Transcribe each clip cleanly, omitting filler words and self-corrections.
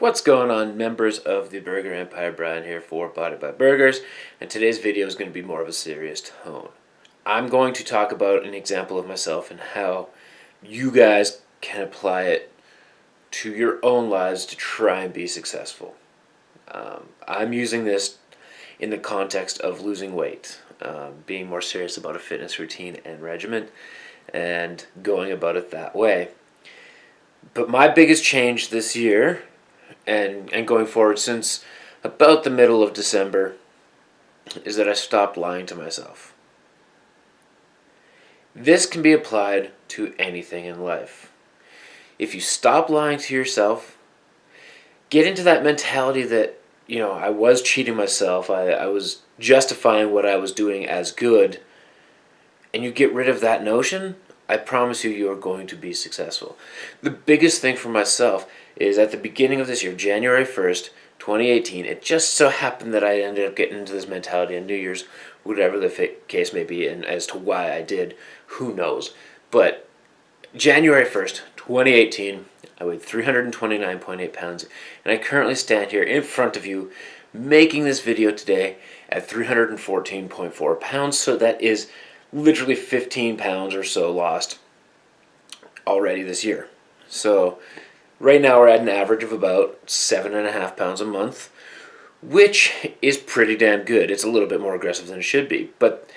What's going on, members of the Burger Empire? Brian here for Body by Burgers, and today's video is going to be more of a serious tone. I'm going to talk about an example of myself and how you guys can apply it to your own lives to try and be successful. I'm using this in the context of losing weight, being more serious about a fitness routine and regimen, and going about it that way. But my biggest change this year and going forward since about the middle of December is that I stopped lying to myself. This can be applied to anything in life. If you stop lying to yourself, get into that mentality that, I was cheating myself, I was justifying what I was doing as good, and you get rid of that notion, I promise you are going to be successful. The biggest thing for myself is at the beginning of this year, January 1st, 2018, it just so happened that I ended up getting into this mentality on New Year's, whatever the case may be, and as to why I did, who knows. But January 1st, 2018, I weighed 329.8 pounds, and I currently stand here in front of you making this video today at 314.4 pounds, so that is literally 15 pounds or so lost already this year. So right now we're at an average of about 7.5 pounds a month, which is pretty damn good. It's a little bit more aggressive than it should be. But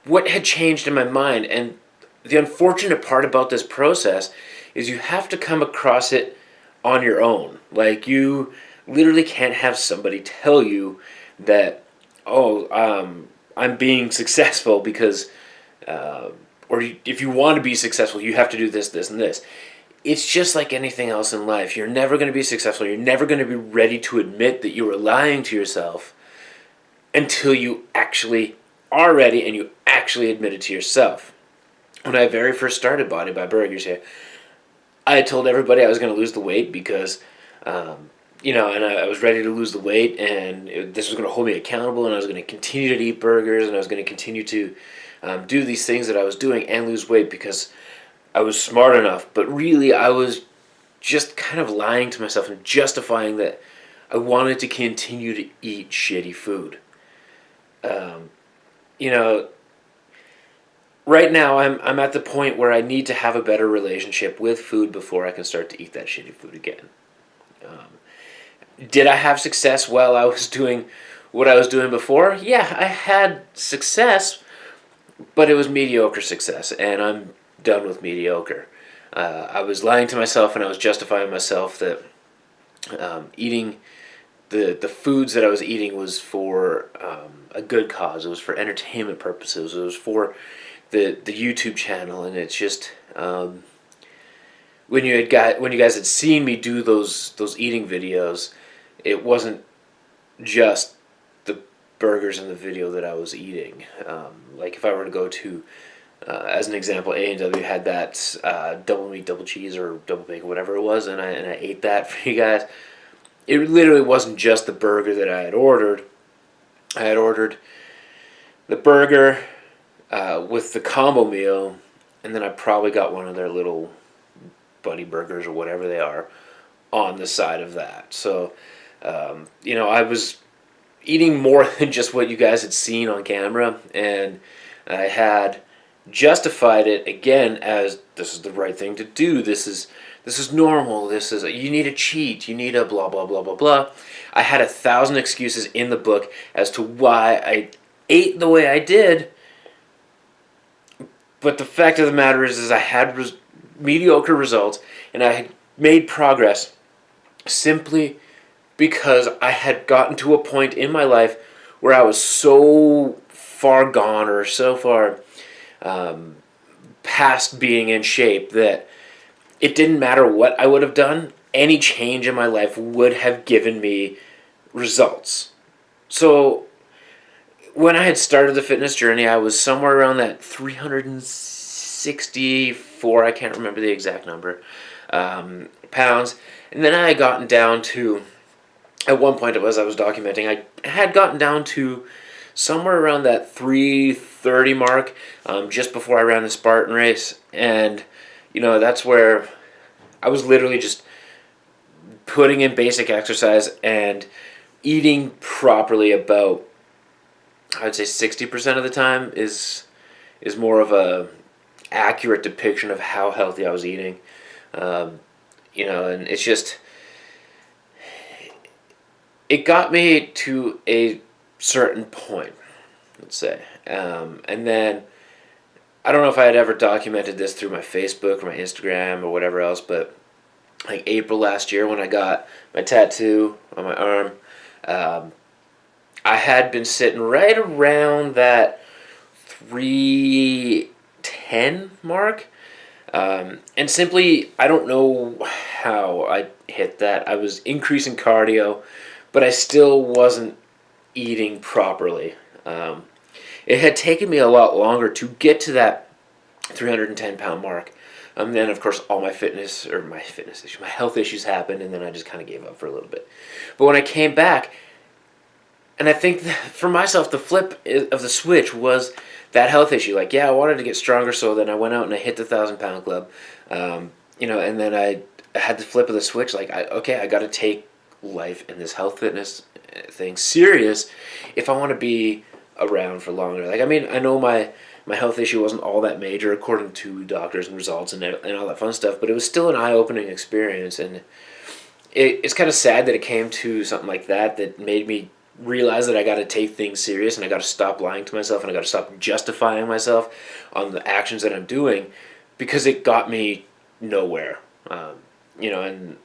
what had changed in my mind, and the unfortunate part about this process, is you have to come across it on your own. Like, you literally can't have somebody tell you that, I'm being successful because, or if you want to be successful, you have to do this, this, and this. It's just like anything else in life. You're never going to be successful. You're never going to be ready to admit that you were lying to yourself until you actually are ready and you actually admit it to yourself. When I very first started Body by Burgers here, I told everybody I was going to lose the weight because, and I was ready to lose the weight, and this was going to hold me accountable, and I was going to continue to eat burgers, and I was going to continue to do these things that I was doing and lose weight because I was smart enough. But really, I was just kind of lying to myself and justifying that I wanted to continue to eat shitty food. Right now I'm at the point where I need to have a better relationship with food before I can start to eat that shitty food again. Did I have success while I was doing what I was doing before? Yeah, I had success, but it was mediocre success, and I'm done with mediocre. I was lying to myself, and I was justifying myself that eating the foods that I was eating was for a good cause. It was for entertainment purposes. It was for the YouTube channel, and it's just when you guys had seen me do those eating videos, it wasn't just the burgers in the video that I was eating. Like if I were to go to, as an example, A&W had that double meat, double cheese, or double bacon, whatever it was, and I ate that for you guys. It literally wasn't just the burger that I had ordered. I had ordered the burger with the combo meal, and then I probably got one of their little buddy burgers or whatever they are on the side of that. So, I was eating more than just what you guys had seen on camera, and I had justified it again as this is the right thing to do. This is normal. You need a cheat. You need a blah blah blah blah blah. I had 1,000 excuses in the book as to why I ate the way I did. But the fact of the matter is I had mediocre results, and I had made progress simply because I had gotten to a point in my life where I was so far gone or so far past being in shape that it didn't matter what I would have done. Any change in my life would have given me results. So when I had started the fitness journey, I was somewhere around that 364, I can't remember the exact number, pounds. And then I had gotten down to, at one point as I was documenting, I had gotten down to somewhere around that 330 mark, just before I ran the Spartan race. And, that's where I was literally just putting in basic exercise and eating properly about, I'd say 60% of the time is more of a accurate depiction of how healthy I was eating. And it's just, it got me to a certain point, let's say. And then, I don't know if I had ever documented this through my Facebook or my Instagram or whatever else, but like April last year when I got my tattoo on my arm, I had been sitting right around that 310 mark. And simply, I don't know how I hit that. I was increasing cardio, but I still wasn't eating properly. It had taken me a lot longer to get to that 310-pound mark. Then, of course, all my health issues happened, and then I just kind of gave up for a little bit. But when I came back, and I think for myself, the flip of the switch was that health issue. Like, yeah, I wanted to get stronger, so then I went out and I hit the 1,000-pound club. And then I had the flip of the switch. Like, I got to take life and this health fitness thing serious if I want to be around for longer. Like, I mean, I know my health issue wasn't all that major according to doctors and results and all that fun stuff, but it was still an eye-opening experience, and it's kind of sad that it came to something like that made me realize that I got to take things serious, and I got to stop lying to myself, and I got to stop justifying myself on the actions that I'm doing, because it got me nowhere. And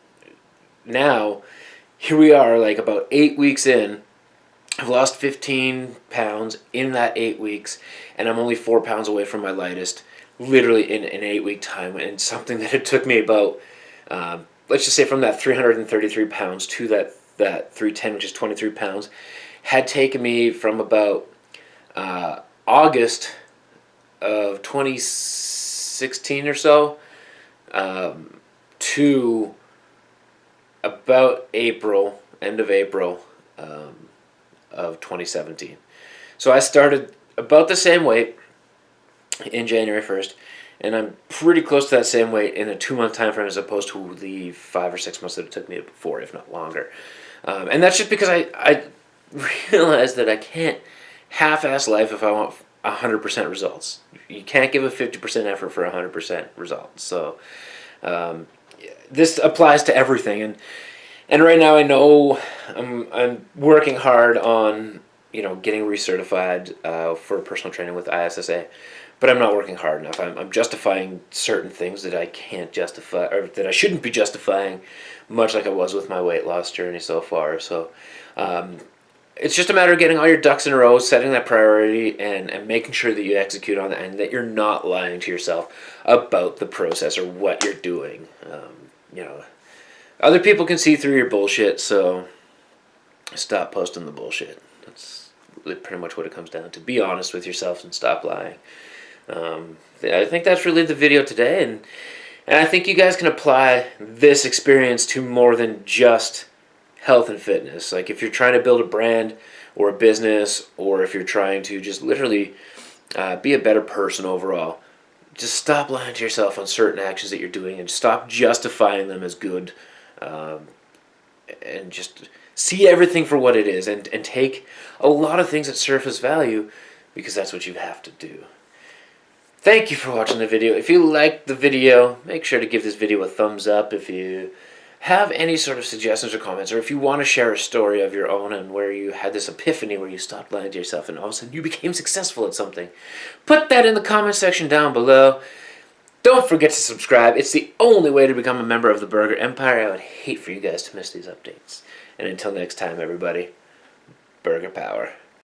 now here we are, like about 8 weeks in. I've lost 15 pounds in that 8 weeks, and I'm only 4 pounds away from my lightest, literally in an 8-week time, and something that it took me about, let's just say from that 333 pounds to that 310, which is 23 pounds, had taken me from about August of 2016 or so to about end of April of 2017. So I started about the same weight in January 1st, and I'm pretty close to that same weight in a 2-month time frame as opposed to the 5 or 6 months that it took me before, if not longer. And that's just because I realized that I can't half-ass life if I want 100% results. You can't give a 50% effort for 100% results. So this applies to everything, and right now I know I'm working hard on getting recertified for personal training with ISSA, but I'm not working hard enough. I'm justifying certain things that I can't justify, or that I shouldn't be justifying, much like I was with my weight loss journey so far. So it's just a matter of getting all your ducks in a row, setting that priority, and making sure that you execute on that, and that you're not lying to yourself about the process or what you're doing. Other people can see through your bullshit, so stop posting the bullshit. That's pretty much what it comes down to. Be honest with yourself and stop lying. I think that's really the video today, and I think you guys can apply this experience to more than just health and fitness. Like, if you're trying to build a brand or a business, or if you're trying to just literally be a better person overall, just stop lying to yourself on certain actions that you're doing, and stop justifying them as good, and just see everything for what it is, and take a lot of things at surface value, because that's what you have to do. Thank you for watching the video. If you liked the video, make sure to give this video a thumbs up. If you have any sort of suggestions or comments, or if you want to share a story of your own and where you had this epiphany where you stopped lying to yourself and all of a sudden you became successful at something, put that in the comment section down below. Don't forget to subscribe. It's the only way to become a member of the Burger Empire. I would hate for you guys to miss these updates. And until next time, everybody, Burger Power.